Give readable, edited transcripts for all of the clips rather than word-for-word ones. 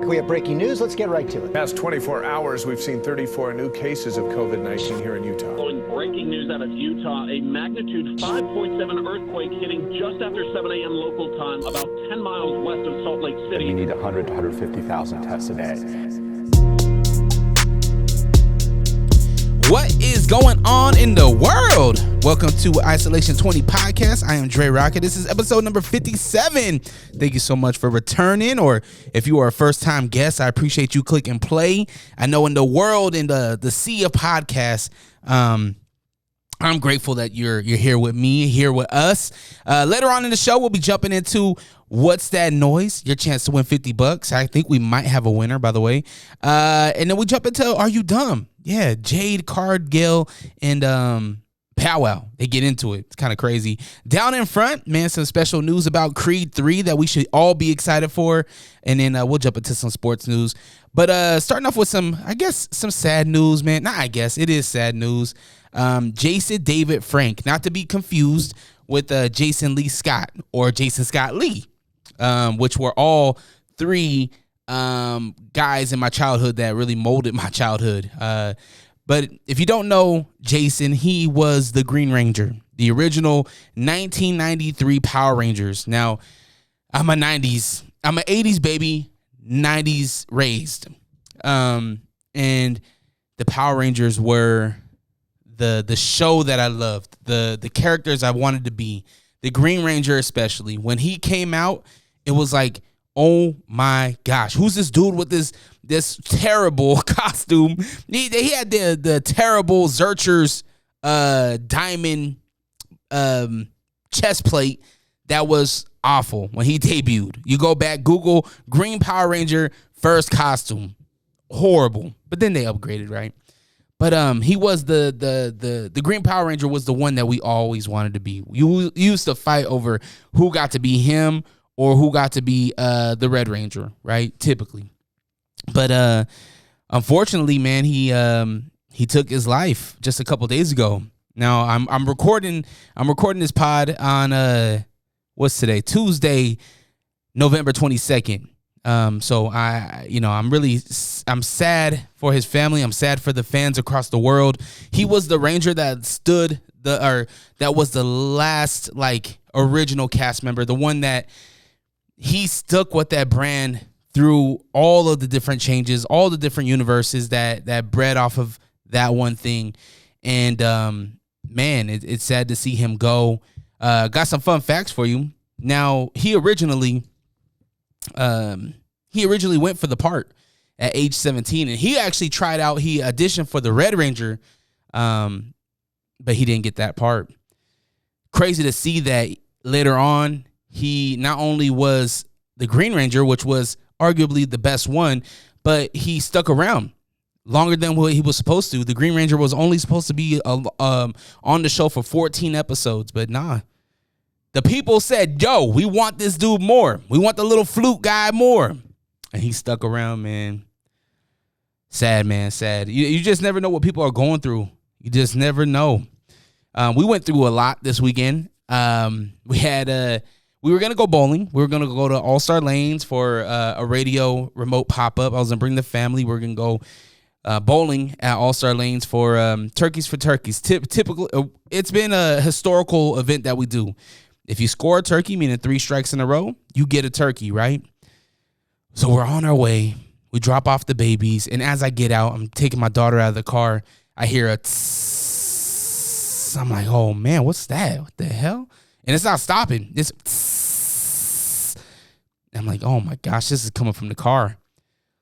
We have breaking news. Let's get right to it. Past 24 hours, we've seen 34 new cases of COVID-19 here in Utah. Following breaking news out of Utah, a magnitude 5.7 earthquake hitting just after 7 a.m. local time, about 10 miles west of Salt Lake City. We need 100 to 150,000 tests a day. What is going on in the world? Welcome to Isolation20 Podcast. I am Drerawka. This is episode number 57. Thank you so much for returning, or if you are a first-time guest, I appreciate you clicking play. I know in the world, in the sea of podcasts, I'm grateful that you're here with me, here with us. Later on in the show, we'll be jumping into What's That Noise? Your chance to win $50. I think we might have a winner, by the way. And then we jump into Are You Dumb? Yeah, Jade, Cargill, and Powwow. They get into it. It's kind of crazy. Down in front, man, some special news about Creed 3 that we should all be excited for. And then we'll jump into some sports news. But starting off with some sad news, man. It is sad news. Jason David Frank, not to be confused with Jason Lee Scott or Jason Scott Lee, which were all three guys in my childhood that really molded my childhood. But if you don't know Jason, he was the Green Ranger, the original 1993 Power Rangers. Now, I'm an 80s baby, 90s raised. And the Power Rangers were the show that I loved, the characters I wanted to be. The Green Ranger especially. When he came out, it was like, oh my gosh, who's this dude with this terrible costume? He had the terrible Zercher's diamond chest plate that was awful when he debuted. You go back, Google Green Power Ranger first costume. Horrible. But then they upgraded, right? But he was the Green Power Ranger was the one that we always wanted to be. You used to fight over who got to be him or who got to be the Red Ranger, right? Typically. But unfortunately, man, he took his life just a couple days ago. Now I'm recording this pod on what's today? Tuesday, November 22nd. So I'm sad for his family. I'm sad for the fans across the world. He was the Ranger that that was the last original cast member, the one that he stuck with that brand through all of the different changes, all the different universes that bred off of that one thing. And man, it's sad to see him go. Got some fun facts for you. Now, he originally went for the part at age 17, and he actually tried out. He auditioned for the Red Ranger, but he didn't get that part. Crazy to see that later on, he not only was the Green Ranger, which was arguably the best one, but he stuck around longer than what he was supposed to. The Green Ranger was only supposed to be on the show for 14 episodes, but nah. The people said, yo, we want this dude more. We want the little flute guy more. And he stuck around, man. Sad, man, sad. You just never know what people are going through. You just never know. We went through a lot this weekend. We were going to go bowling. We were going to go to All-Star Lanes for a radio remote pop-up. I was going to bring the family. We were going to go bowling at All-Star Lanes for Turkeys for Turkeys. Typical. It's been a historical event that we do. If you score a turkey, meaning 3 strikes in a row, you get a turkey, right? So we're on our way. We drop off the babies. And as I get out, I'm taking my daughter out of the car. I hear a tss. I'm like, oh, man, what's that? What the hell? And it's not stopping. It's tss. I'm like, oh, my gosh, this is coming from the car.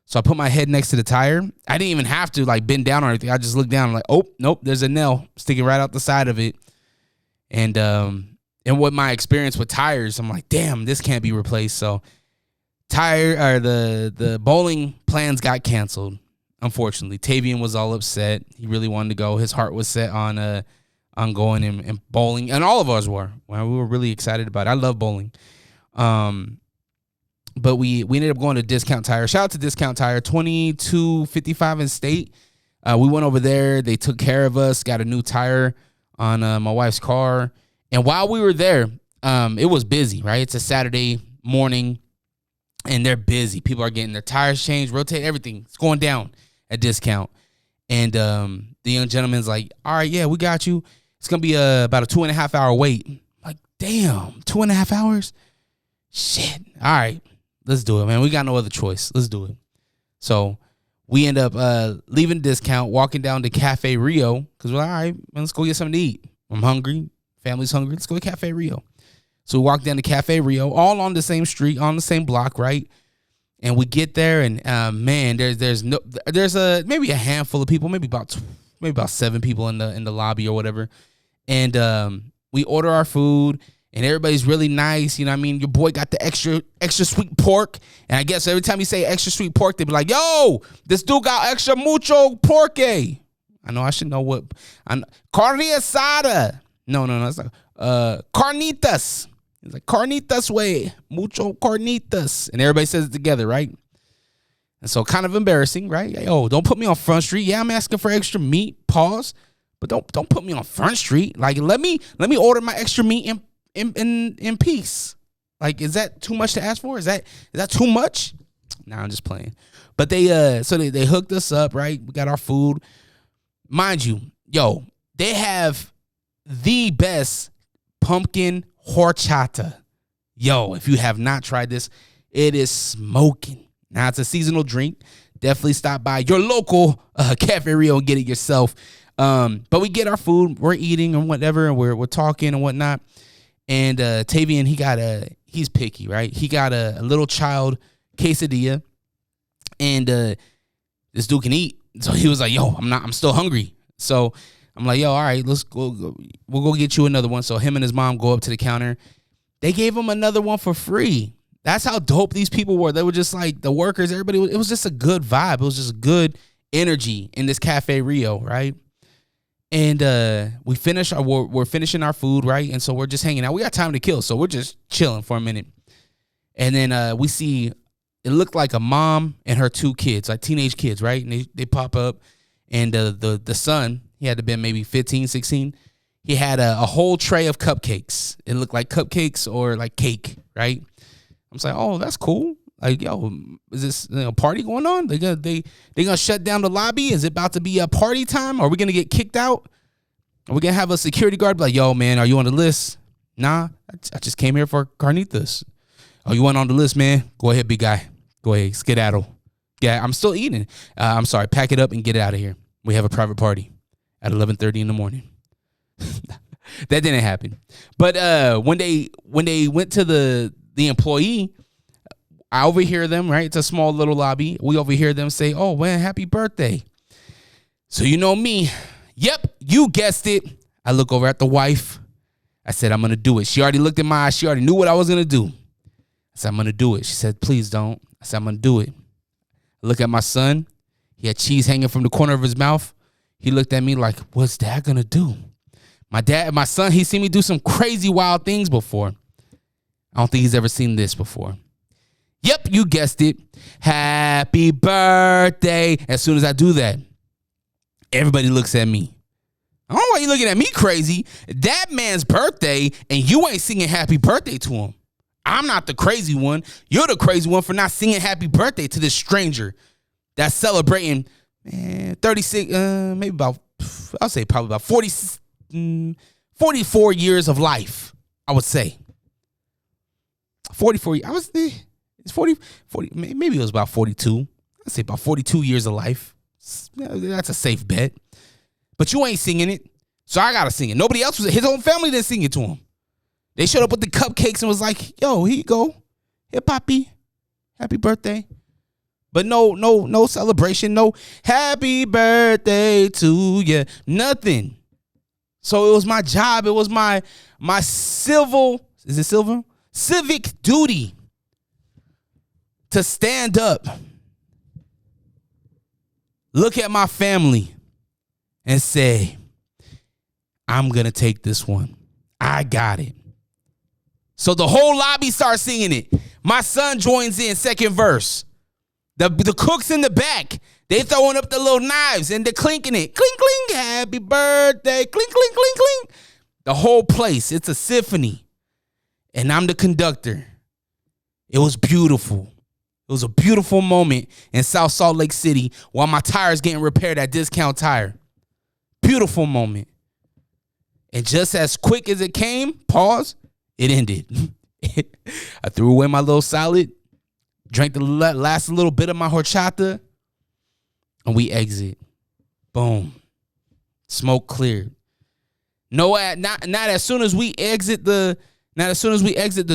So I put my head next to the tire. I didn't even have to, bend down or anything. I just looked down. I'm like, oh, nope, there's a nail sticking right out the side of it. And with my experience with tires, I'm like, damn, this can't be replaced. So the bowling plans got canceled, unfortunately. Tavian was all upset. He really wanted to go. His heart was set on going and bowling, and all of us were. Well, we were really excited about it. I love bowling. But we ended up going to Discount Tire. Shout out to Discount Tire, 2255 in State. We went over there. They took care of us, got a new tire on my wife's car. And while we were there, it was busy, right? It's a Saturday morning. and they're busy. People are getting their tires changed, rotate, everything. It's going down at discount. And the young gentleman's like, all right, yeah, we got you. It's going to be about a 2.5 hour wait. I'm like, damn, 2.5 hours? Shit. All right, let's do it, man. We got no other choice. Let's do it. So we end up leaving discount, walking down to Cafe Rio, because we're like, all right, man, let's go get something to eat. I'm hungry. Family's hungry. Let's go to Cafe Rio. So we walk down to Cafe Rio, all on the same street, on the same block, right? And we get there, and man, there's maybe a handful of people, maybe about 7 people in the lobby or whatever. And we order our food, and everybody's really nice. You know what I mean? Your boy got the extra sweet pork. And I guess every time you say extra sweet pork, they be like, yo, this dude got extra mucho pork. I know I should know what. Carne asada. No. It's like carnitas. It's like carnitas way. Mucho carnitas. And everybody says it together, right? And so kind of embarrassing, right? Yo, don't put me on Front Street. Yeah, I'm asking for extra meat. Pause. But don't put me on Front Street. Like, let me order my extra meat in peace. Like, is that too much to ask for? Is that too much? Nah, I'm just playing. But they hooked us up, right? We got our food. Mind you, yo, they have the best pumpkin horchata. Yo, if you have not tried this, it is smoking. Now, it's a seasonal drink. Definitely stop by your local Cafe Rio and get it yourself. But we get our food. We're eating and whatever, and we're talking and whatnot. And Tavian, he's picky, right? He got a little child quesadilla, and this dude can eat. So he was like, yo, I'm still hungry. So I'm like, yo, all right, let's go. We'll go get you another one. So him and his mom go up to the counter. They gave him another one for free. That's how dope these people were. They were just like the workers, everybody. It was just a good vibe. It was just good energy in this Cafe Rio, right? And we're finishing our food, right? And so we're just hanging out. We got time to kill, so we're just chilling for a minute. And then we see, it looked like a mom and her 2 kids, like teenage kids, right? And they pop up, and the son, he had to be maybe 15, 16. He had a whole tray of cupcakes. It looked like cupcakes or like cake, right? I'm like, oh, that's cool. Like, yo, is this a party going on? They gonna shut down the lobby? Is it about to be a party time? Are we gonna get kicked out? Are we gonna have a security guard be like, yo, man, are you on the list? Nah, I just came here for carnitas. Oh, you want on the list, man? Go ahead, big guy. Go ahead, skedaddle. Yeah, I'm still eating. I'm sorry, pack it up and get it out of here. We have a private party at 11:30 in the morning. That didn't happen. But when they went to the employee, I overhear them, right? It's a small little lobby. We overhear them say, oh, man, happy birthday. So you know me. Yep, you guessed it. I look over at the wife. I said, I'm going to do it. She already looked in my eyes. She already knew what I was going to do. I said, I'm going to do it. She said, please don't. I said, I'm going to do it. I look at my son. He had cheese hanging from the corner of his mouth. He looked at me like, what's dad going to do? My son, he's seen me do some crazy wild things before. I don't think he's ever seen this before. Yep, you guessed it. Happy birthday. As soon as I do that, everybody looks at me. I don't know why you're looking at me crazy. That man's birthday, and you ain't singing happy birthday to him. I'm not the crazy one. You're the crazy one for not singing happy birthday to this stranger that's celebrating 36, maybe about, I'll say probably about 44 years of life, I would say. 44, it's 40, maybe it was about 42. I'd say about 42 years of life. That's a safe bet. But you ain't singing it, so I gotta sing it. Nobody else was. His own family didn't sing it to him. They showed up with the cupcakes and was like, "Yo, here you go, here, Poppy, happy birthday." But no celebration, no happy birthday to you, nothing. So it was my job. It was my civic duty to stand up, look at my family, and say, I'm going to take this one. I got it. So the whole lobby starts singing it. My son joins in, second verse. The cooks in the back, they throwing up the little knives and they're clinking it. Clink, clink, happy birthday. Clink, clink, clink, clink. The whole place, it's a symphony. And I'm the conductor. It was beautiful. It was a beautiful moment in South Salt Lake City while my tire's getting repaired at Discount Tire. Beautiful moment. And just as quick as it came, pause, it ended. I threw away my little salad, drank the last little bit of my horchata, and we exit. Boom. Smoke cleared. No, not as soon as we exit the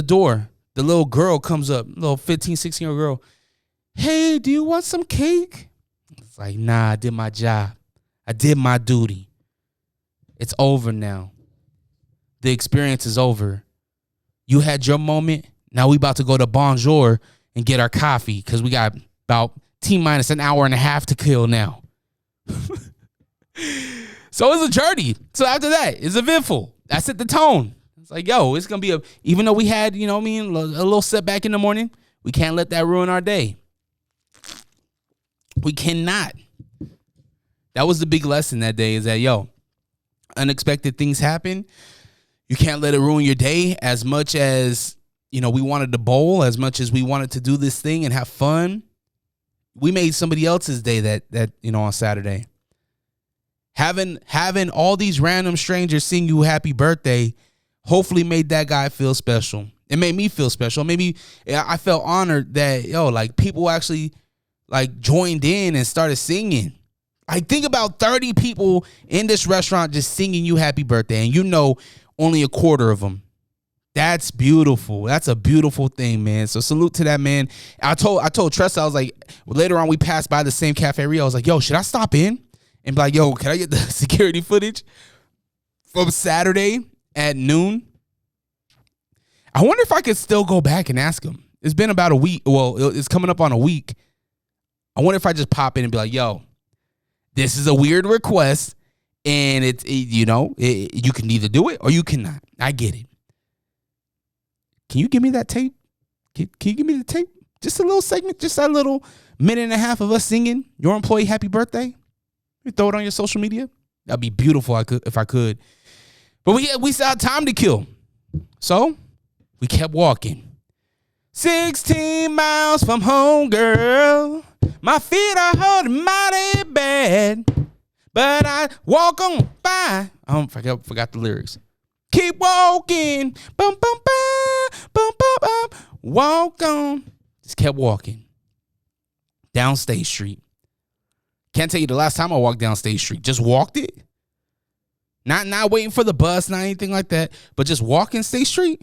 door, the little girl comes up, little 15, 16-year-old girl. Hey, do you want some cake? It's like, nah, I did my job. I did my duty. It's over now. The experience is over. You had your moment. Now we about to go to Bonjour and get our coffee because we got about T-minus an hour and a half to kill now. So it's a journey. So after that, it's eventful. I set the tone. It's like, yo, it's going to be even though we had, a little setback in the morning, we can't let that ruin our day. We cannot. That was the big lesson that day is that, yo, unexpected things happen. You can't let it ruin your day as much as, we wanted to bowl, as much as we wanted to do this thing and have fun. We made somebody else's day that on Saturday. Having all these random strangers sing you happy birthday hopefully made that guy feel special. It made me feel special. Maybe I felt honored that, people actually, joined in and started singing. Think about 30 people in this restaurant just singing you happy birthday, and only a quarter of them. That's beautiful. That's a beautiful thing, man. So salute to that, man. I told Tressa, I was like, later on we passed by the same Cafe Rio. I was like, yo, should I stop in and be like, yo, can I get the security footage from Saturday at noon? I wonder if I could still go back and ask him. It's been about a week. Well, it's coming up on a week. I wonder if I just pop in and be like, yo, this is a weird request, and you can either do it or you cannot. I get it. Can you give me that tape? Can you give me the tape? Just a little segment, just a little minute and a half of us singing your employee happy birthday. You throw it on your social media. That'd be beautiful. If I could. But we still had time to kill, so we kept walking. 16 miles from home, girl. My feet are hurting mighty bad, but I walk on by. I forgot the lyrics. Keep walking, bum bum bum, bum bum bum. Walk on. Just kept walking down State Street. Can't tell you the last time I walked down State Street. Just walked it. Not waiting for the bus, not anything like that, but just walking State Street.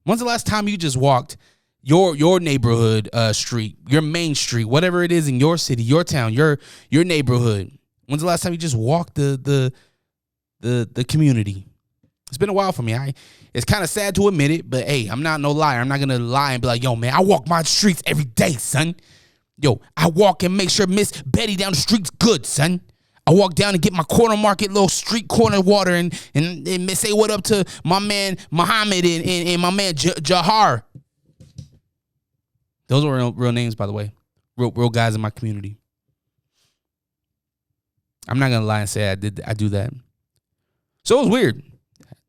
When's the last time you just walked your neighborhood street, your main street, whatever it is in your city, your town, your neighborhood? When's the last time you just walked the community? It's been a while for me. It's kind of sad to admit it, but hey, I'm not no liar. I'm not gonna lie and be like, yo, man, I walk my streets every day, son. Yo, I walk and make sure Miss Betty down the street's good, son. I walk down and get my corner market little street corner water and say what up to my man Muhammad and my man Jahar. Those are real names, by the way. Real guys in my community. I'm not gonna lie and say I do that. So it was weird.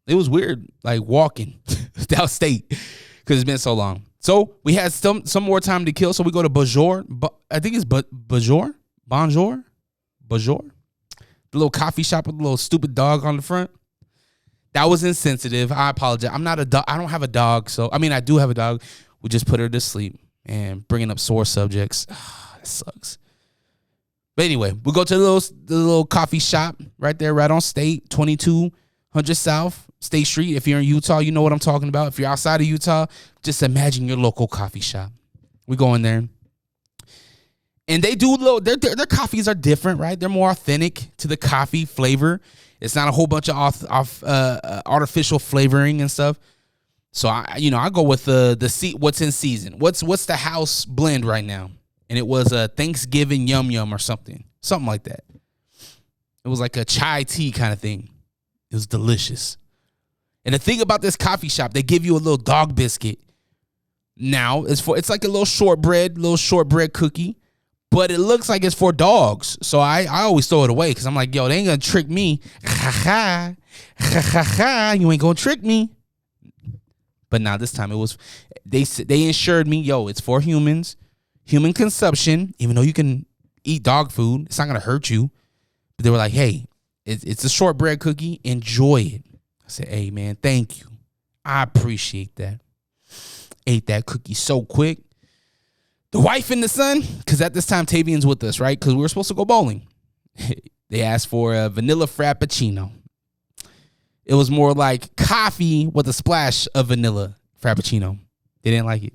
It was weird, walking down State because it's been so long. So we had some more time to kill. So we go to Bonjour. I think it's Bonjour. The little coffee shop with the little stupid dog on the front. That was insensitive. I apologize. I'm not a dog. I don't have a dog. So I do have a dog. We just put her to sleep and bringing up sore subjects. That sucks. But anyway, we go to the little coffee shop right there, right on State, 2200 South State Street. If you're in Utah, you know what I'm talking about. If you're outside of Utah, just imagine your local coffee shop. We go in there. And they do their coffees are different, right? They're more authentic to the coffee flavor. It's not a whole bunch of artificial flavoring and stuff. So I go with what's in season. What's the house blend right now? And it was a Thanksgiving yum yum or something like that. It was like a chai tea kind of thing. It was delicious. And the thing about this coffee shop, they give you a little dog biscuit. Now it's like a little shortbread cookie. But it looks like it's for dogs. So I always throw it away because I'm like, yo, they ain't going to trick me. You ain't going to trick me. But now this time it was, they assured me, yo, it's for humans. human consumption, even though you can eat dog food, it's not going to hurt you. But they were like, hey, it's a shortbread cookie. Enjoy it. I said, hey, man, thank you. I appreciate that. Ate that cookie so quick. The wife and the son, because at this time, Tavian's with us, right? Because we were supposed to go bowling. They asked for a vanilla frappuccino. It was more like coffee with a splash of vanilla frappuccino. They didn't like it.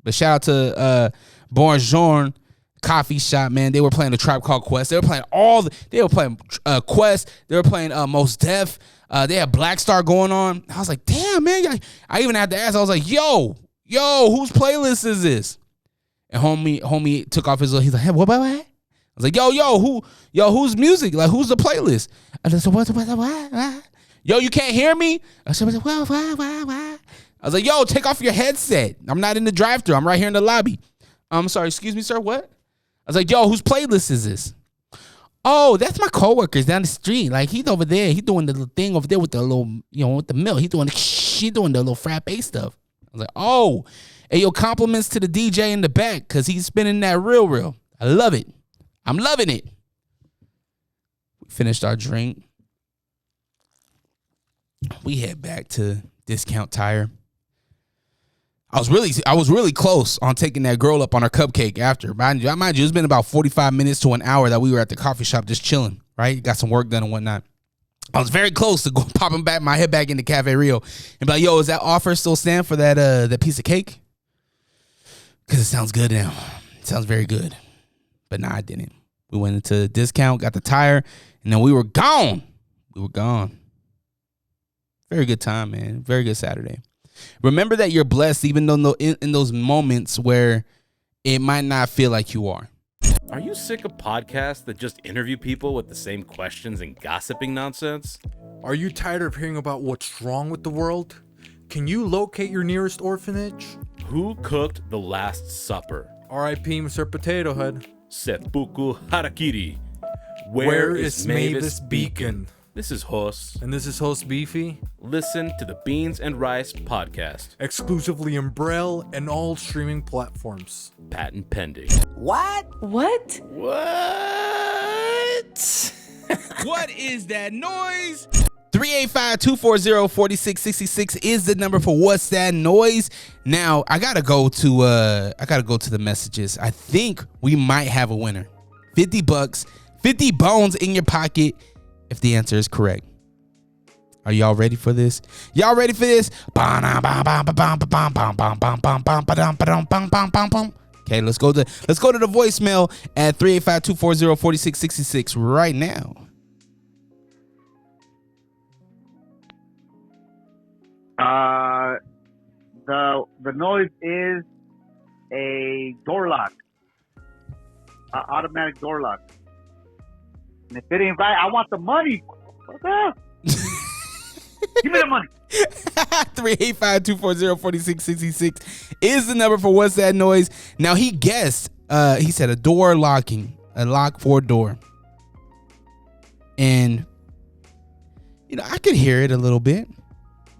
But shout out to Bonjour Coffee Shop, man. They were playing the Tribe Called Quest. They were playing Quest. They were playing Mos Def. They had Black Star going on. I was like, damn, man. I even had to ask. I was like, yo, whose playlist is this? And homie took off his little, he's like, hey, what? I was like, whose music? Like, who's the playlist? I said, what? Yo, you can't hear me? I said, what? I was like, yo, take off your headset. I'm not in the drive-thru. I'm right here in the lobby. I'm sorry, excuse me, sir, what? I was like, yo, whose playlist is this? Oh, that's my coworkers down the street. Like, he's over there. He's doing the little thing over there with the little, with the milk. He's doing the little frappe stuff. I was like, oh, hey, yo, compliments to the DJ in the back because he's spinning that real. I love it. I'm loving it. We finished our drink. We head back to Discount Tire. I was really close on taking that girl up on her cupcake after. Mind you, it's been about 45 minutes to an hour that we were at the coffee shop just chilling, right? Got some work done and whatnot. I was very close to popping back my head back into Cafe Rio and be like, yo, is that offer still stand for that piece of cake? Because it sounds good now. It sounds very good. But nah, I didn't. We went into Discount, got the tire, and then we were gone. Very good time, man. Very good Saturday. Remember that you're blessed even though in those moments where it might not feel like you are. Are you sick of podcasts that just interview people with the same questions and gossiping nonsense? Are you tired of hearing about what's wrong with the world? Can you locate your nearest orphanage? Who cooked the Last Supper? R.I.P. Mr. Potato Head. Seppuku Harakiri. Where is Mavis Beacon? This is Hos. And this is Host Beefy. Listen to the Beans and Rice podcast. Exclusively in Braille and all streaming platforms. Patent pending. What? What is that noise? 385-240-4666 is the number for What's That Noise. Now, I gotta go to the messages. I think we might have a winner. $50, 50 bones in your pocket if the answer is correct. Are y'all ready for this? Okay, let's go to the voicemail at 385-240-4666 right now. The noise is a door lock, automatic door lock. And if it ain't right, I want the money. What's up? Give me the money. 385-240-4666 is the number for What's That Noise. Now he guessed. He said a door locking, a lock for a door, and I could hear it a little bit.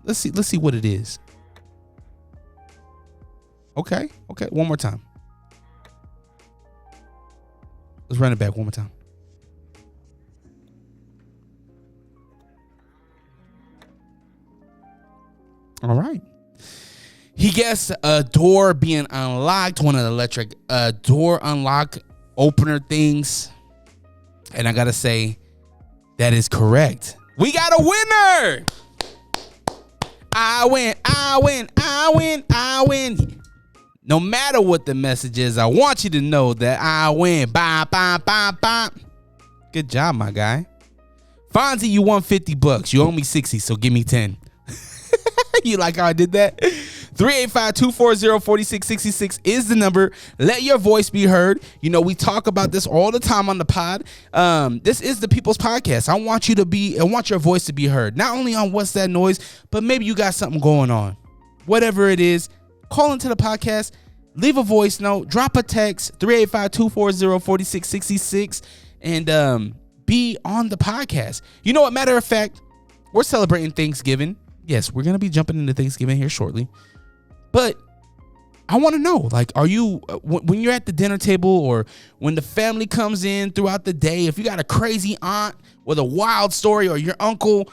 Let's see what it is. Okay, one more time. Let's run it back one more time. All right. He guessed a door being unlocked, one of the electric door unlock opener things. And I got to say, that is correct. We got a winner. I win. No matter what the message is, I want you to know that I win. Bop, bop, bop, bop. Good job, my guy. Fonzie, you won $50. You owe me 60, so give me 10. You like how I did that? 385-240-4666 is the number. Let your voice be heard. We talk about this all the time on the pod. This is the People's Podcast. I want your voice to be heard. Not only on What's That Noise, but maybe you got something going on. Whatever it is, call into the podcast, leave a voice note, drop a text, 385-240-4666, and be on the podcast. You know what? Matter of fact, we're celebrating Thanksgiving. Yes, we're going to be jumping into Thanksgiving here shortly. But I want to know, like, are you, when you're at the dinner table or when the family comes in throughout the day, if you got a crazy aunt with a wild story, or your uncle,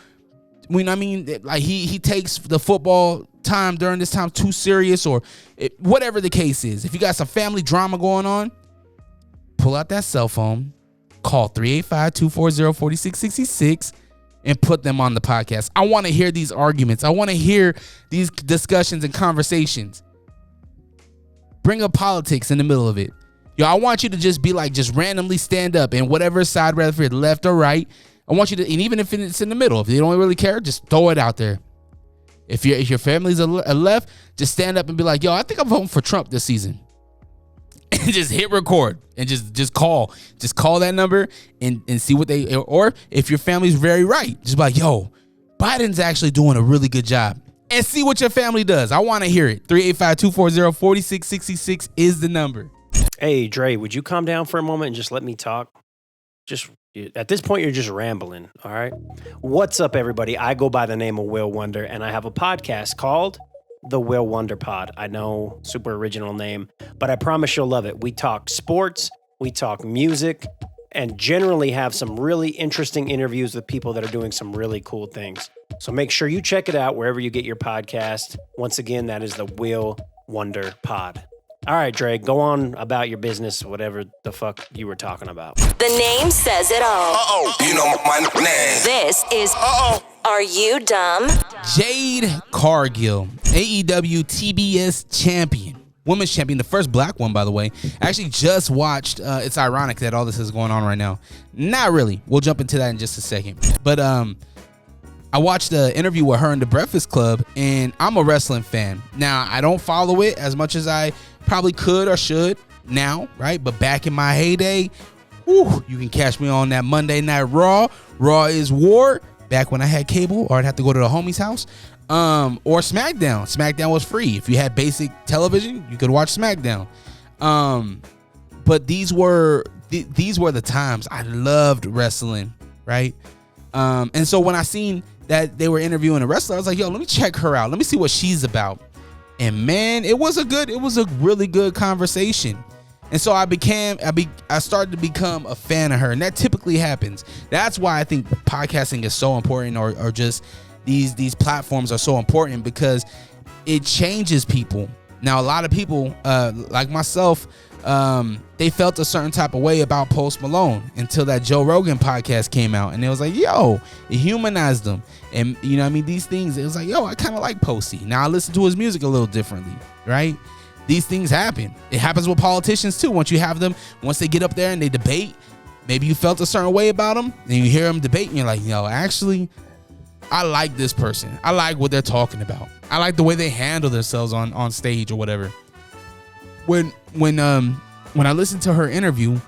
like he takes the football time during this time too serious, or whatever the case is, if you got some family drama going on, pull out that cell phone, call 385-240-4666, and put them on the podcast. I want to hear these arguments. I want to hear these discussions and conversations. Bring up politics in the middle of it. Yo, I want you to just be like, just randomly stand up and whatever side, whether it's left or right, I want you to, and even if it's in the middle, if they don't really care, just throw it out there. If your family's a left, just stand up and be like, yo, I think I'm voting for Trump this season. And just hit record and just call that number and see what they, or if your family's very right, just be like, yo, Biden's actually doing a really good job. And see what your family does. I want to hear it. 385-240-4666 is the number. Hey, Dre, would you calm down for a moment and just let me talk? Just at this point, you're just rambling, all right? What's up, everybody? I go by the name of Will Wonder, and I have a podcast called The Will Wonder Pod. I know, super original name, but I promise you'll love it. We talk sports, we talk music, and generally have some really interesting interviews with people that are doing some really cool things. So make sure you check it out wherever you get your podcast. Once again, that is the Will Wonder Pod. All right, Dre, go on about your business, whatever the fuck you were talking about. The name says it all. Uh-oh, you know my name. This is Are You Dumb? Jade Cargill, AEW TBS champion. Women's champion, the first black one, by the way. I actually just watched, it's ironic that all this is going on right now. Not really. We'll jump into that in just a second. But I watched the interview with her in the Breakfast Club, and I'm a wrestling fan. Now, I don't follow it as much as I probably could or should now, right? But back in my heyday, you can catch me on that Monday Night Raw. Raw is War, back when I had cable or I'd have to go to the homie's house. Or SmackDown. SmackDown was free. If you had basic television, you could watch SmackDown. But these were the times I loved wrestling, right? And so when I seen that they were interviewing a wrestler, I was like, yo, let me check her out. Let me see what she's about. And man, it was a really good conversation. And so I started to become a fan of her. And that typically happens. That's why I think podcasting is so important, or just these platforms are so important, because it changes people. Now, a lot of people, like myself, they felt a certain type of way about Post Malone until that Joe Rogan podcast came out, and it was like, yo, it humanized them. And you know what I mean? These things, it was like, yo, I kind of like Posty. Now I listen to his music a little differently, right? These things happen. It happens with politicians too. Once they get up there and they debate, maybe you felt a certain way about them, and you hear them debate, and you're like, yo, actually, I like this person. I like what they're talking about. I like the way they handle themselves on stage or whatever. When I listened to her interview,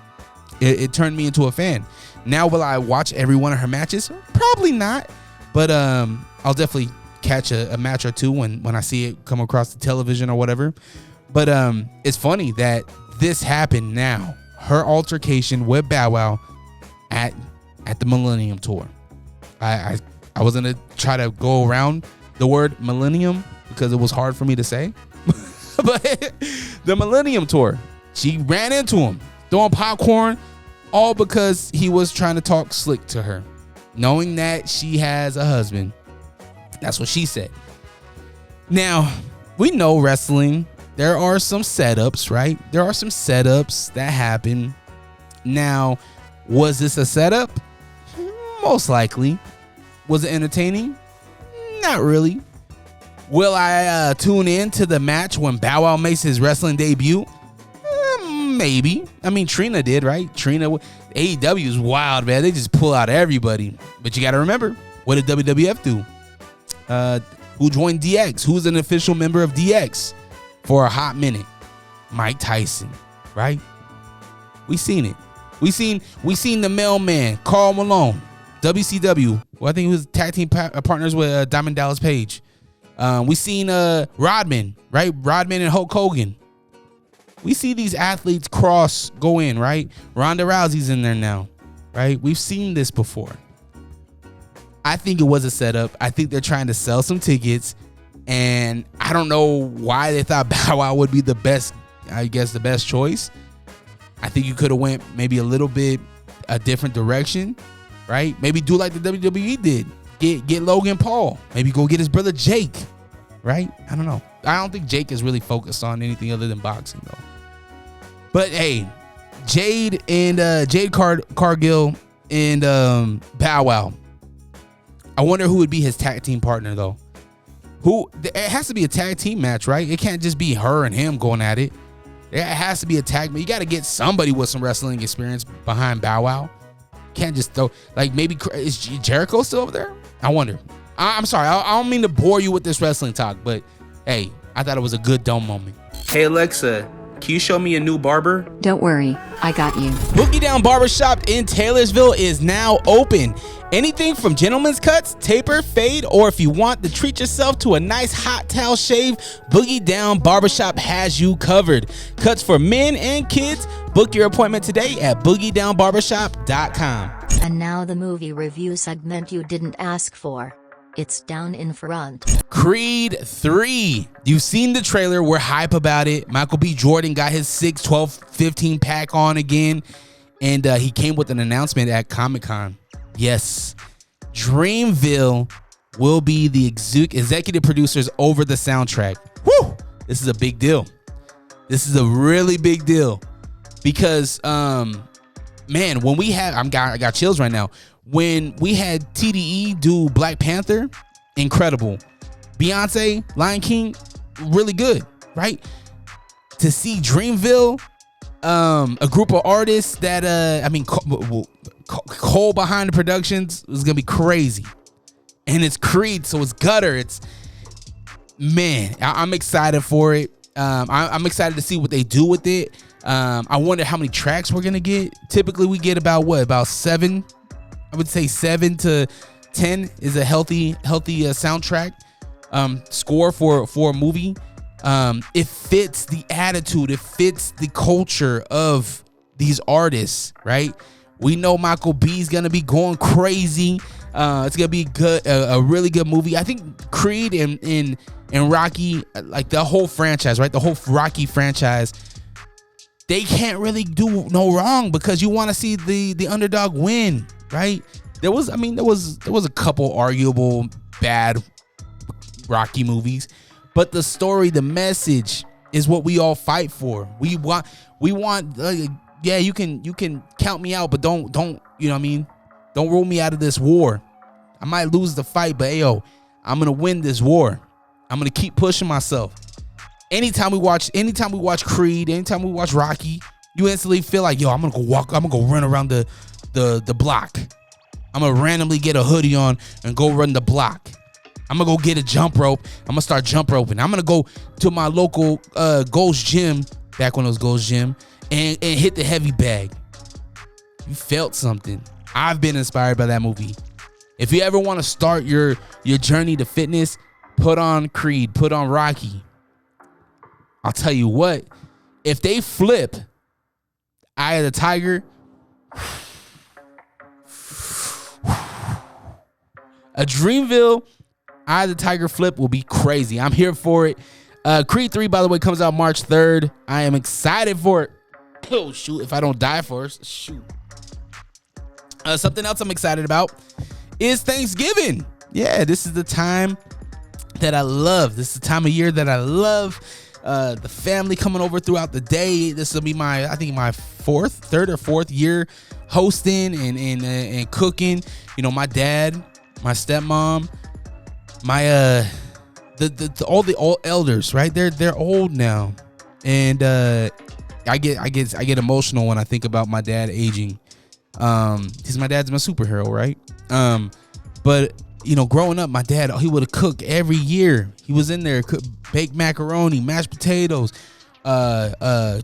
it turned me into a fan. Now, will I watch every one of her matches? Probably not, but I'll definitely catch a match or two when I see it come across the television or whatever. But it's funny that this happened now. Her altercation with Bow Wow at the Millennium Tour. I was gonna try to go around the word millennium because it was hard for me to say. But the Millennium Tour, she ran into him, throwing popcorn, all because he was trying to talk slick to her, knowing that she has a husband. That's what she said. Now, we know wrestling, there are some setups, right? There are some setups that happen. Now, was this a setup? Most likely. Was it entertaining? Not really. Will I tune in to the match when Bow Wow makes his wrestling debut? Maybe. I mean, Trina did, right? AEW is wild, man. They just pull out everybody. But you got to remember, what did WWF do? Who joined DX? Who's an official member of DX for a hot minute? Mike Tyson, right? We seen it. We seen the mailman, Karl Malone, WCW. Well, I think he was tag team partners with Diamond Dallas Page. We seen Rodman, right? Rodman and Hulk Hogan. We see these athletes go in, right? Ronda Rousey's in there now, right? We've seen this before. I think it was a setup. I think they're trying to sell some tickets, and I don't know why they thought Bow Wow would be the best choice. I think you could have went maybe a little bit a different direction, right? Maybe do like the WWE did. Get Logan Paul. Maybe go get his brother Jake, right? I don't know. I don't think Jake is really focused on anything other than boxing, though. But hey, Jade Cargill and Bow Wow. I wonder who would be his tag team partner, though. It has to be a tag team match, right? It can't just be her and him going at it. It has to be a tag. You got to get somebody with some wrestling experience behind Bow Wow. Can't just throw, like, maybe is Jericho still over there? I wonder. I'm sorry. I don't mean to bore you with this wrestling talk, but hey, I thought it was a good dome moment. Hey Alexa, can you show me a new barber? Don't worry, I got you. Boogie Down Barbershop in Taylorsville is now open. Anything from gentleman's cuts, taper, fade, or if you want to treat yourself to a nice hot towel shave, Boogie Down Barbershop has you covered. Cuts for men and kids. Book your appointment today at boogiedownbarbershop.com. And now the movie review segment you didn't ask for. It's down in front. Creed 3. You've seen the trailer. We're hype about it. Michael B. Jordan got his 6, 12, 15 pack on again. And he came with an announcement at Comic-Con. Yes. Dreamville will be the executive producers over the soundtrack. Woo! This is a big deal. This is a really big deal. Because, man, when we had... I got chills right now. When we had TDE do Black Panther, incredible. Beyonce, Lion King, really good, right? To see Dreamville, a group of artists that, Cole behind the productions is going to be crazy. And it's Creed, so it's gutter. I'm excited for it. I'm excited to see what they do with it. I wonder how many tracks we're going to get. Typically, we get about 7. I would say 7 to 10 is a healthy soundtrack score for a movie. It fits the attitude. It fits the culture of these artists, right? We know Michael B's gonna be going crazy. It's gonna be good, a really good movie. I think Creed and Rocky, like the whole franchise, right? The whole Rocky franchise, they can't really do no wrong because you want to see the underdog win. Right? There was a couple arguable bad Rocky movies, but the story, the message is what we all fight for. We want yeah, you can count me out, but don't you know what I mean? Don't rule me out of this war. I might lose the fight, but I'm gonna win this war. I'm gonna keep pushing myself. Anytime we watch Creed, anytime we watch Rocky, you instantly feel like, I'm gonna go run around the block. I'm gonna randomly get a hoodie on and go run the block. I'm gonna go get a jump rope. I'm gonna start jump roping. I'm gonna go to my local Gold's Gym, back when it was Gold's Gym, and hit the heavy bag. You felt something. I've been inspired by that movie. If you ever want to start your journey to fitness, put on Creed, put on Rocky. I'll tell you what, if they flip Eye of the Tiger, a Dreamville Eye of the Tiger flip will be crazy. I'm here for it. Creed 3, by the way, comes out March 3rd. I am excited for it. Oh, shoot. If I don't die first, shoot. Something else I'm excited about is Thanksgiving. Yeah, this is the time that I love. This is the time of year that I love. The family coming over throughout the day. This will be my third or fourth year hosting and cooking. You know, my dad, my stepmom, my all the old elders, right? They're old now, and I get emotional when I think about my dad aging. Because my dad's my superhero, right? But you know, growing up, my dad, he would have cooked every year. He was in there, baked macaroni, mashed potatoes,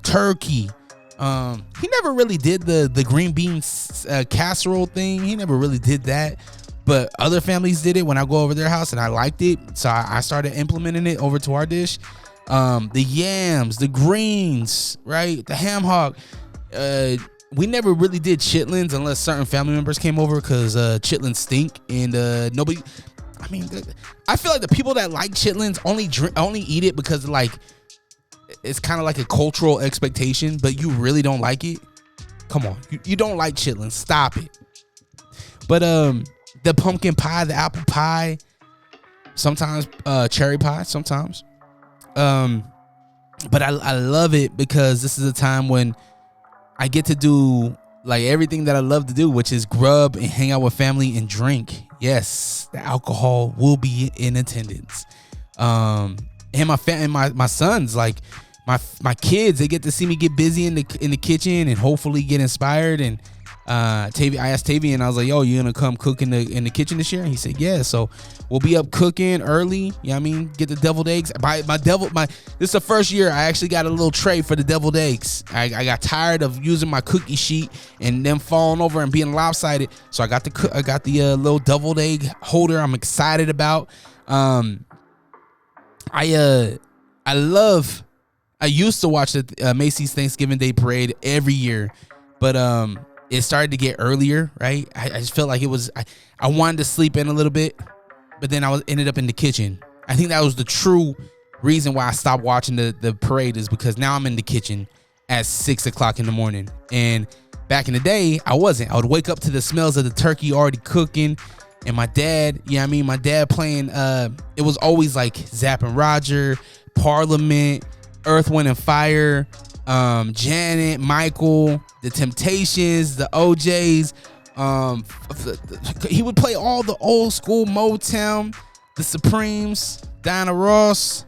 turkey. He never really did the green beans casserole thing. He never really did that. But other families did it when I go over their house, and I liked it. So I started implementing it over to our dish. The yams, the greens, right? The ham hock. We never really did chitlins unless certain family members came over, because chitlins stink, and nobody. I mean, I feel like the people that like chitlins only eat it because like it's kind of like a cultural expectation, but you really don't like it. Come on, you don't like chitlins. Stop it. But the pumpkin pie, the apple pie, sometimes cherry pie, sometimes. But I love it because this is a time when I get to do like everything that I love to do, which is grub and hang out with family and drink. Yes, the alcohol will be in attendance. And my sons, like my kids, they get to see me get busy in the kitchen and hopefully get inspired. And I asked Tavy, and I was like, "Yo, you gonna come cook in the kitchen this year?" And he said, "Yeah." So we'll be up cooking early. You know what I mean? Get the deviled eggs. This is the first year I actually got a little tray for the deviled eggs. I got tired of using my cookie sheet and them falling over and being lopsided. So I got the little deviled egg holder. I'm excited about. I used to watch the Macy's Thanksgiving Day Parade every year, but it started to get earlier, right? I just felt like it was, I wanted to sleep in a little bit, but then ended up in the kitchen. I think that was the true reason why I stopped watching the parade, is because now I'm in the kitchen at 6 o'clock in the morning. And back in the day, I wasn't. I would wake up to the smells of the turkey already cooking, and my dad, you know what I mean? My dad playing, it was always like Zapp and Roger, Parliament, Earth, Wind and Fire, Janet, Michael, The Temptations, the OJs. He would play all the old school Motown, the Supremes, Diana Ross,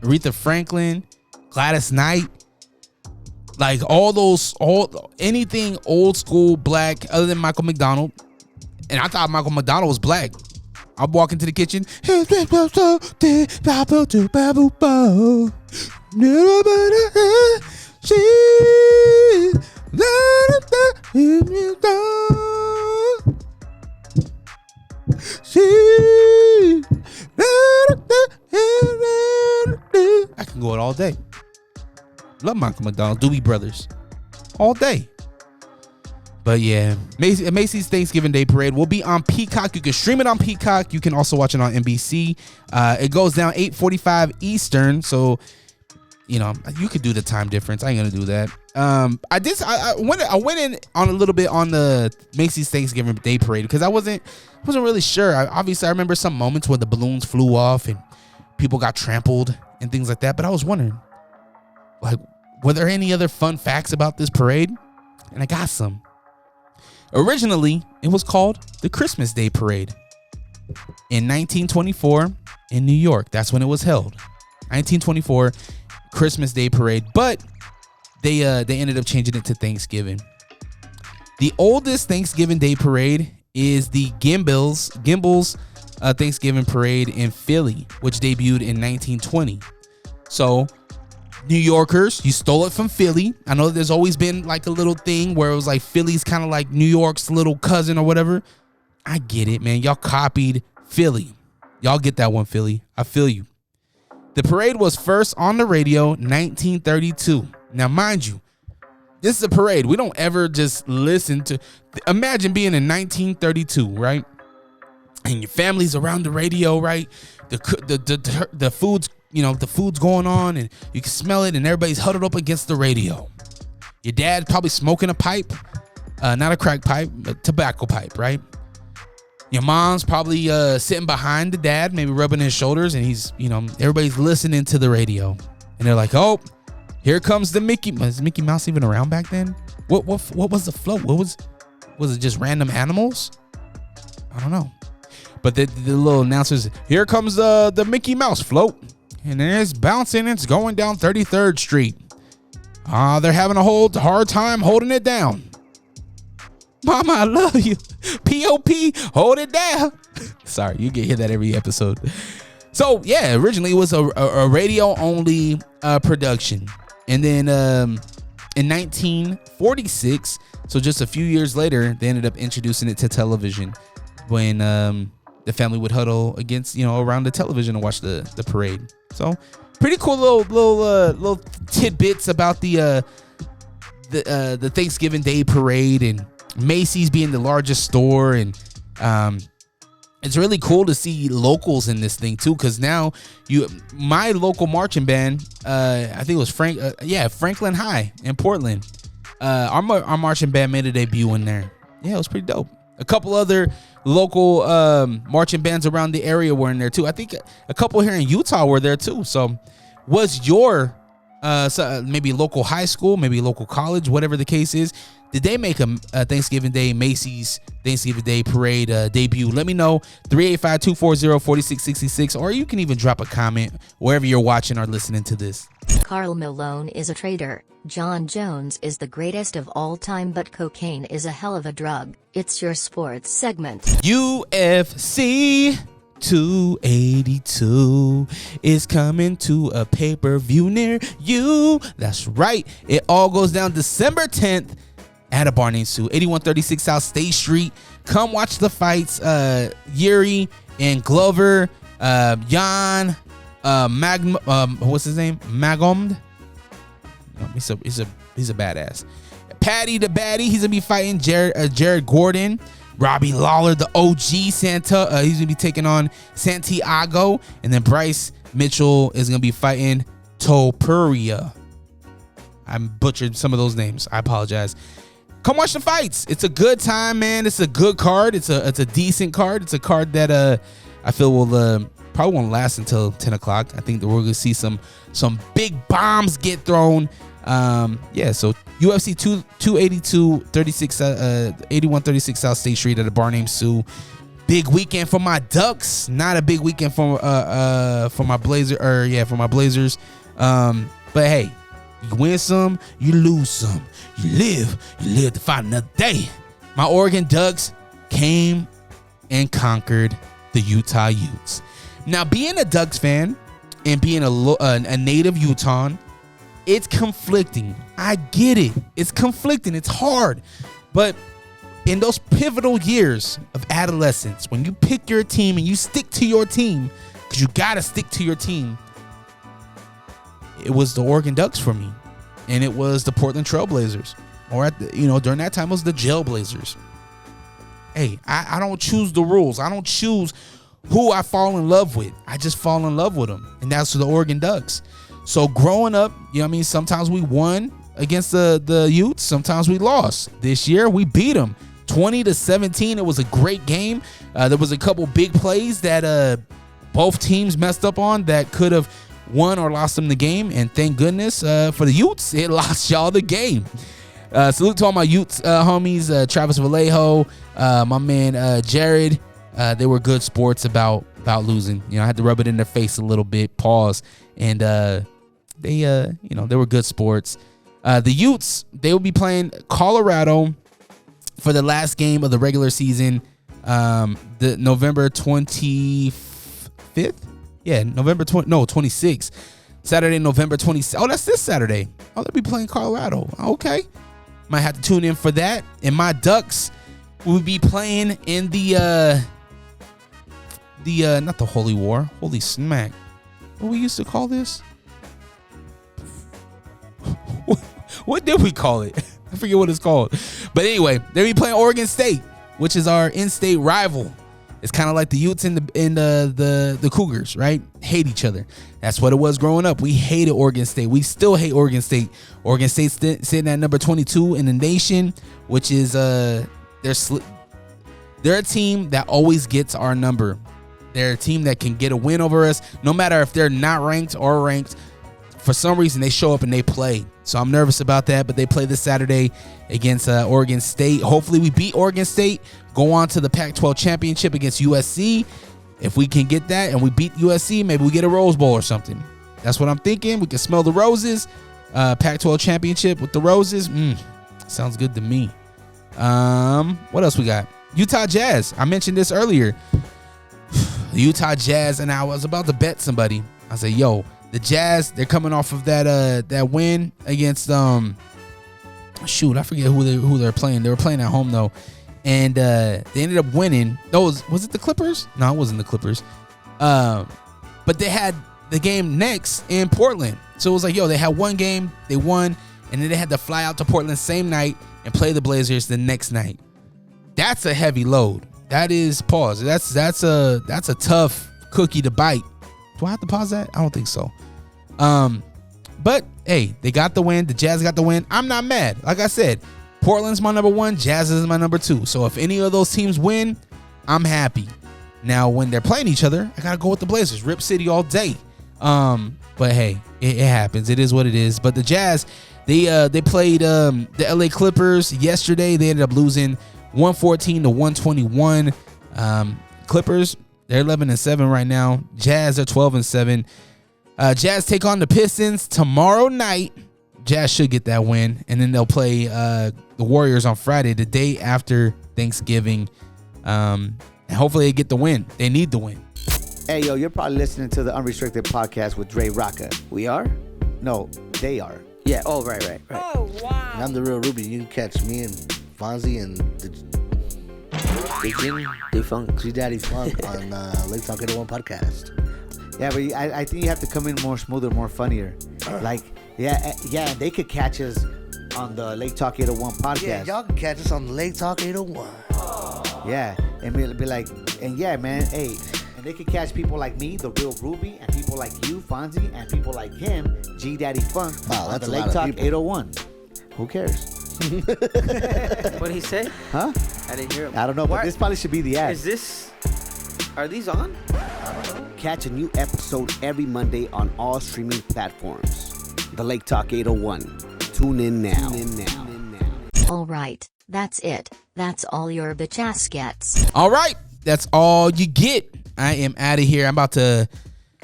Aretha Franklin, Gladys Knight, like anything old school black other than Michael McDonald. And I thought Michael McDonald was black. I'm walking to the kitchen. I can go it all day. Love Michael McDonald, Doobie Brothers, all day. But yeah, Macy's Thanksgiving Day Parade will be on Peacock. You can stream it on Peacock. You can also watch it on NBC. It goes down 8:45 Eastern, so you know you could do the time difference. I ain't gonna do that. I went in on a little bit on the Macy's Thanksgiving Day Parade because I wasn't really sure. Obviously, I remember some moments where the balloons flew off and people got trampled and things like that. But I was wondering, like, were there any other fun facts about this parade? And I got some. Originally, it was called the Christmas Day Parade. In 1924 in New York, that's when it was held. 1924 Christmas Day Parade, but they ended up changing it to Thanksgiving. The oldest Thanksgiving Day Parade is the Gimbels Thanksgiving Parade in Philly, which debuted in 1920. So New Yorkers, you stole it from Philly. I know there's always been like a little thing where it was like Philly's kind of like New York's little cousin or whatever. I get it, man. Y'all copied Philly. Y'all get that one, Philly. I feel you. The parade was first on the radio 1932. Now, mind you, this is a parade. We don't ever just listen to. Imagine being in 1932, right? And your family's around the radio, right? The food's, you know, the food's going on and you can smell it and everybody's huddled up against the radio. Your dad probably smoking a pipe, not a crack pipe, but tobacco pipe, right? Your mom's probably sitting behind the dad, maybe rubbing his shoulders, and he's, you know, everybody's listening to the radio. And they're like, oh, here comes the Mickey. Was Mickey Mouse even around back then? What was the float? Was it just random animals? I don't know. But the little announcers, here comes the Mickey Mouse float. And then it's bouncing, it's going down 33rd Street. They're having a hard time holding it down. Mama, I love you. P.O.P. Hold it down. Sorry, you can hear that every episode. So, yeah, originally it was a radio-only production. And then in 1946, so just a few years later, they ended up introducing it to television when the family would huddle against, you know, around the television and watch the parade. So, pretty cool little tidbits about the Thanksgiving Day Parade and Macy's being the largest store, and it's really cool to see locals in this thing too, because now my local marching band, I think it was Franklin High in Portland. Our marching band made a debut in there. Yeah, it was pretty dope. A couple other local marching bands around the area were in there too. I think a couple here in Utah were there too. So was your maybe local high school, maybe local college, whatever the case is, did they make a Thanksgiving Day Macy's Thanksgiving Day Parade debut? Let me know. 385-240-4666, or you can even drop a comment wherever you're watching or listening to this. Karl Malone is a traitor. John Jones is the greatest of all time, but cocaine is a hell of a drug. It's your sports segment. UFC 282 is coming to a pay-per-view near you. That's right. It all goes down December 10th at a bar named Sue, 8136 South State Street. Come watch the fights. Yuri and Glover, Jan, what's his name? Magomd. He's a badass. Patty the Baddie, he's gonna be fighting Jared Gordon. Robbie Lawler, the OG Santa, he's gonna be taking on Santiago, and then Bryce Mitchell is gonna be fighting Topuria. I butchered some of those names. I apologize. Come watch the fights. It's a good time, man. It's a good card. It's a decent card. It's a card that I feel will probably won't last until 10 o'clock. I think that we're gonna see some big bombs get thrown. So UFC 282 8136 South State Street at a bar named Sue. Big weekend for my Ducks, not a big weekend for my Blazers, for my Blazers. But hey, you win some, you lose some. You live to fight another day. My Oregon Ducks came and conquered the Utah Utes. Now, being a Ducks fan and being a native Utahn, it's conflicting. I get it. It's conflicting. It's hard. But in those pivotal years of adolescence, when you pick your team and you stick to your team, because you got to stick to your team, it was the Oregon Ducks for me. And it was the Portland Trailblazers. Or during that time, it was the Jailblazers. Hey, I don't choose the rules. I don't choose who I fall in love with. I just fall in love with them. And that's the Oregon Ducks. So growing up, sometimes we won against the Utes. Sometimes we lost. This year, we beat them 20-17. It was a great game. There was a couple big plays that both teams messed up on that could have won or lost them the game. And thank goodness for the Utes, it lost y'all the game. Salute to all my Utes homies, Travis Vallejo, my man Jared. They were good sports about losing. I had to rub it in their face a little bit. Pause. And they were good sports. The Utes, they will be playing Colorado for the last game of the regular season, the November 25th. Yeah, 26th. Saturday, November 26th. Oh, that's this Saturday. Oh, they'll be playing Colorado. Okay. Might have to tune in for that. And my Ducks will be playing in the not the Holy War. Holy smack. What we used to call this? What did we call it? I forget what it's called. But anyway, they'll be playing Oregon State, which is our in-state rival. It's kind of like the Utes and the Cougars, right? Hate each other. That's what it was growing up. We hated Oregon State. We still hate Oregon State. Oregon State's sitting at number 22 in the nation, which is they're a team that always gets our number. They're a team that can get a win over us, no matter if they're not ranked or ranked. For some reason, they show up and they play. So I'm nervous about that, but they play this Saturday against Oregon State. Hopefully we beat Oregon State, go on to the Pac-12 championship against USC. If we can get that and we beat USC, maybe we get a Rose Bowl or something. That's what I'm thinking. We can smell the roses. Pac-12 championship with the roses. Sounds good to me. What else we got? Utah Jazz. I mentioned this earlier. The Utah Jazz, and I was about to bet somebody. I said, yo, the Jazz, they're coming off of that win against I forget who they're playing. They were playing at home though, and they ended up winning. Was it the Clippers? No, it wasn't the Clippers. But they had the game next in Portland, so it was like, yo, they had one game, they won, and then they had to fly out to Portland same night and play the Blazers the next night. That's a heavy load. that is pause. That's a tough cookie to bite. Do I have to pause that? I don't think so. But hey, they got the win. The Jazz got the win. I'm not mad. Like I said, Portland's my number 1. Jazz is my number 2. So if any of those teams win, I'm happy. Now when they're playing each other, I gotta go with the Blazers. Rip City all day. But hey, it happens. It is what it is. But the Jazz, they played the LA Clippers yesterday. They ended up losing 114 to 121. Clippers, they're 11-7 right now. Jazz are 12-7. Jazz take on the Pistons tomorrow night. Jazz should get that win, and then they'll play the Warriors on Friday, the day after Thanksgiving. And hopefully they get the win. They need the win. Hey, yo, you're probably listening to the Unrestricted Podcast with Drerawka. We are? No, they are. Yeah. Oh, right. Oh, wow. And I'm the real Ruby. You can catch me and Fonzie and the Funk. G Daddy Funk on Lake Talk 801 Podcast. Yeah, but I think you have to come in more smoother, more funnier. Like, yeah, they could catch us on the Lake Talk 801 Podcast. Yeah, y'all can catch us on the Lake Talk 801. Yeah, and be like, and yeah, man, hey, and they could catch people like me, the real Ruby, and people like you, Fonzie, and people like him, G Daddy Funk, on the Lake Talk 801. Who cares? What did he say? Huh? I didn't hear him. I don't know, but this probably should be the ad. Are these on? Catch a new episode every Monday on all streaming platforms. The Lake Talk 801. Tune in now. All right, that's it. That's all your bitch ass gets. All right, that's all you get. I am out of here. I'm about to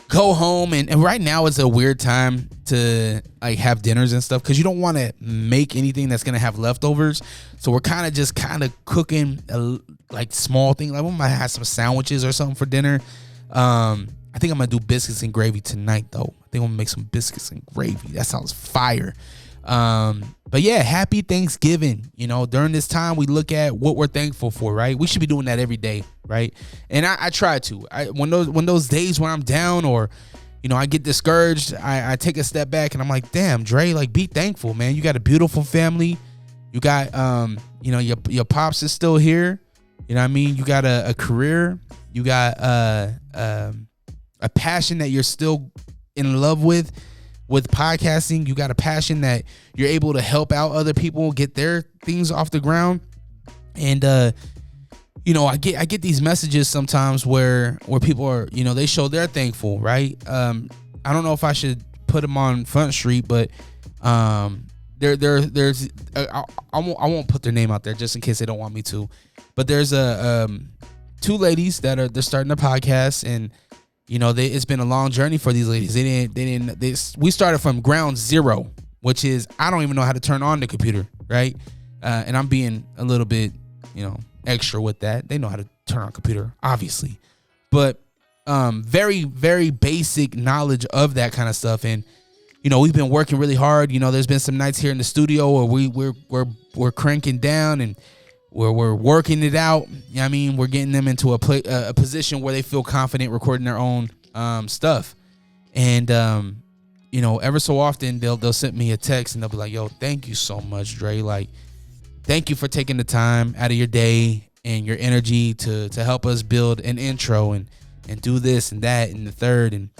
go home, and right now it's a weird time to like have dinners and stuff because you don't want to make anything that's gonna have leftovers. So we're kind of cooking like small things. Like we might have some sandwiches or something for dinner. I think I'm gonna do biscuits and gravy tonight though. I think I'm gonna make some biscuits and gravy. That sounds fire. But yeah, happy Thanksgiving. You know, during this time we look at what we're thankful for, right? We should be doing that every day, right? And I try to. When those days when I'm down or, you know, I get discouraged, I take a step back and I'm like, damn, Dre, like be thankful, man. You got a beautiful family. You got you know, your pops is still here. You know what I mean? You got a career. You got a passion that you're still in love with podcasting. You got a passion that you're able to help out other people get their things off the ground. And you know, I get these messages sometimes where people are, you know, they show they're thankful, right? I don't know if I should put them on Front Street, but there's I won't put their name out there just in case they don't want me to. But there's two ladies they're starting a podcast, and you know, it's been a long journey for these ladies. We started from ground zero, which is I don't even know how to turn on the computer, right? And I'm being a little bit, you know, extra with that. They know how to turn on a computer, obviously, but very, very basic knowledge of that kind of stuff. And you know, we've been working really hard. You know, there's been some nights here in the studio where we're cranking down and we're working it out. You know what I mean? We're getting them into a position where they feel confident recording their own stuff. And you know, ever so often they'll send me a text and they'll be like, yo, thank you so much, Dre. Like, thank you for taking the time out of your day and your energy to help us build an intro and do this and that and the third. And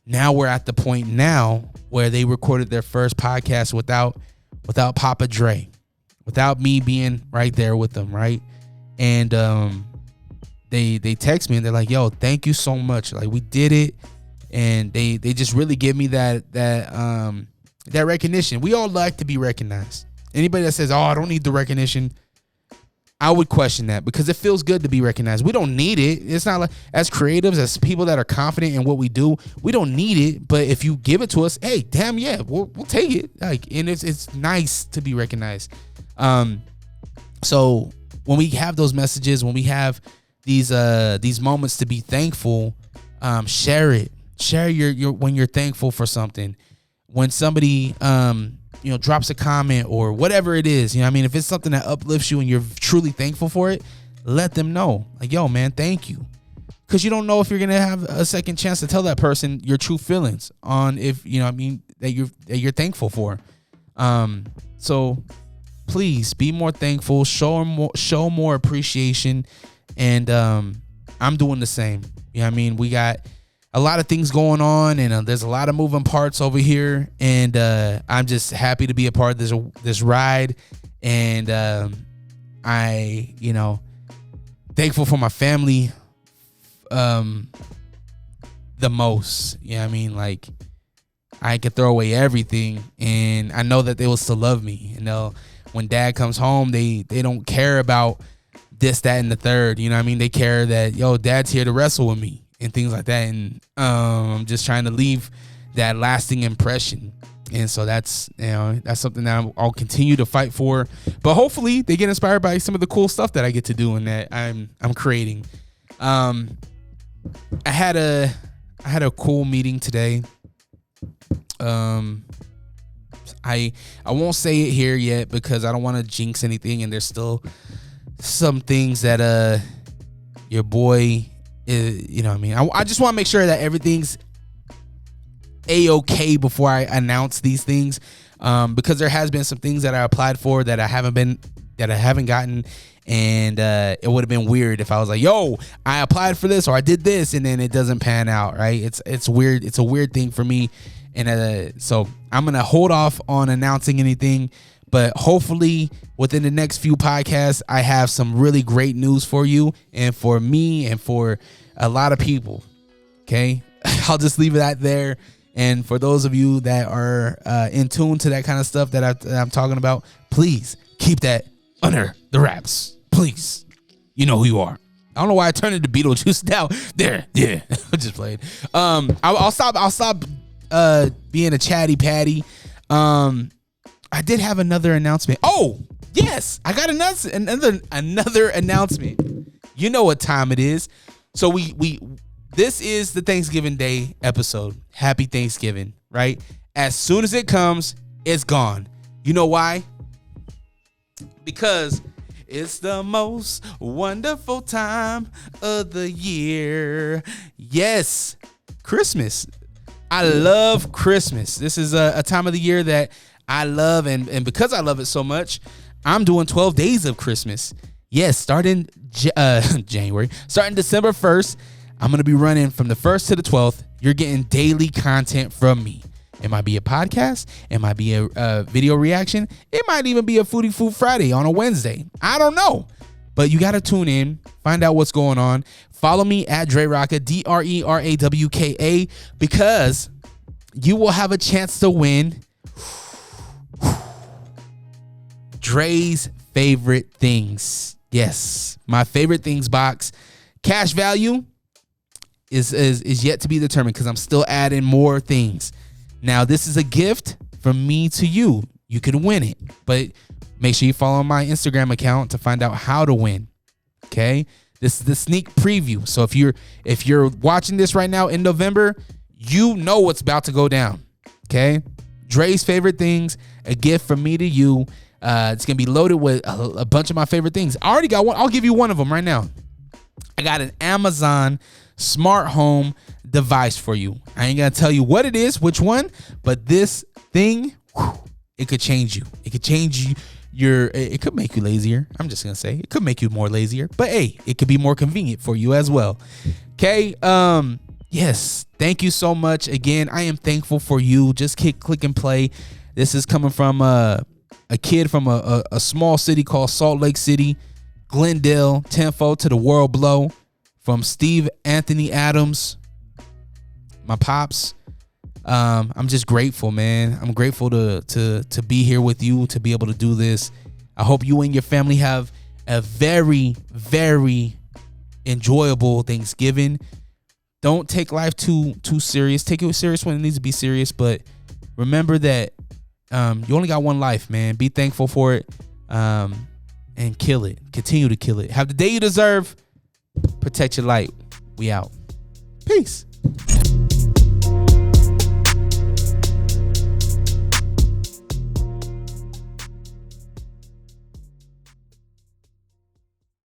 now we're at the point now where they recorded their first podcast without Papa Dre, without me being right there with them, right? And they text me and they're like, yo, thank you so much. Like, we did it. And they just really give me that recognition. We all like to be recognized. Anybody that says, oh, I don't need the recognition, I would question that, because it feels good to be recognized. We don't need it. It's not like, as creatives, as people that are confident in what we do, we don't need it. But if you give it to us, hey, damn yeah, we'll take it. Like, and it's nice to be recognized. So when we have those messages, when we have these moments to be thankful, share it. Share your when you're thankful for something. When somebody you know, drops a comment or whatever it is, you know what I mean? If it's something that uplifts you and you're truly thankful for it, let them know. Like, yo, man, thank you. Because you don't know if you're going to have a second chance to tell that person your true feelings on, if, you know what I mean, that you're thankful for. So please be more thankful, show more appreciation, And I'm doing the same. You know what I mean? We got a lot of things going on, and there's a lot of moving parts over here. And I'm just happy to be a part of this ride. And I, thankful for my family the most. You know what I mean? Like, I could throw away everything, and I know that they will still love me. When dad comes home, they don't care about this, that, and the third. You know what I mean? They care that, dad's here to wrestle with me and things like that. And I'm just trying to leave that lasting impression. And so that's something that I'll continue to fight for. But hopefully they get inspired by some of the cool stuff that I get to do and that I'm creating. I had a cool meeting today. I won't say it here yet because I don't want to jinx anything, and there's still some things that your boy is, what I mean. I just want to make sure that everything's a-okay before I announce these things, because there has been some things that I applied for that I haven't gotten, and it would have been weird if I was like, yo, I applied for this or I did this and then it doesn't pan out, right? It's weird. It's a weird thing for me. And so I'm going to hold off on announcing anything, but hopefully within the next few podcasts, I have some really great news for you and for me and for a lot of people. Okay. I'll just leave it at there. And for those of you that are in tune to that kind of stuff that I'm talking about, please keep that under the wraps. Please. You know who you are. I don't know why I turned into Beetlejuice now. There. Yeah. I just played. I'll stop being a chatty patty. I did have another announcement. Oh, yes. I got another announcement. You know what time it is. So this is the Thanksgiving Day episode. Happy Thanksgiving, right? As soon as it comes, it's gone. You know why? Because it's the most wonderful time of the year. Yes, Christmas. I love Christmas. This is a time of the year that I love, and because I love it so much, I'm doing 12 days of Christmas. Yes, starting January, starting December 1st, I'm going to be running from the 1st to the 12th. You're getting daily content from me. It might be a podcast. It might be a video reaction. It might even be a Foodie Food Friday on a Wednesday. I don't know. But you got to tune in, find out what's going on. Follow me at Drerawka, Drerawka, because you will have a chance to win Dre's favorite things. Yes, my favorite things box. Cash value is yet to be determined because I'm still adding more things. Now, this is a gift from me to you. You can win it, but make sure you follow my Instagram account to find out how to win. Okay, this is the sneak preview. So if you're watching this right now in November, you know what's about to go down. Okay, Dre's favorite things, a gift from me to you. It's gonna be loaded with a bunch of my favorite things. I already got one. I'll give you one of them right now. I got an Amazon smart home device for you. I ain't gonna tell you what it is, which one, but this thing, it could change you. It could change you. It could make you lazier. I'm just gonna say it could make you more lazier, but hey, it could be more convenient for you as well. Okay. Yes. Thank you so much. Again, I am thankful for you. Just click and play. This is coming from a kid from a small city called Salt Lake City, Glendale, tenfold to the world blow, from Steve Anthony Adams, my pops. I'm just grateful, man. I'm grateful to be here with you, to be able to do this. I hope you and your family have a very, very enjoyable Thanksgiving. Don't take life too serious. Take it serious when it needs to be serious, but remember that you only got one life, man. Be thankful for it, and kill it. Continue to kill it. Have the day you deserve. Protect your light. We out. Peace.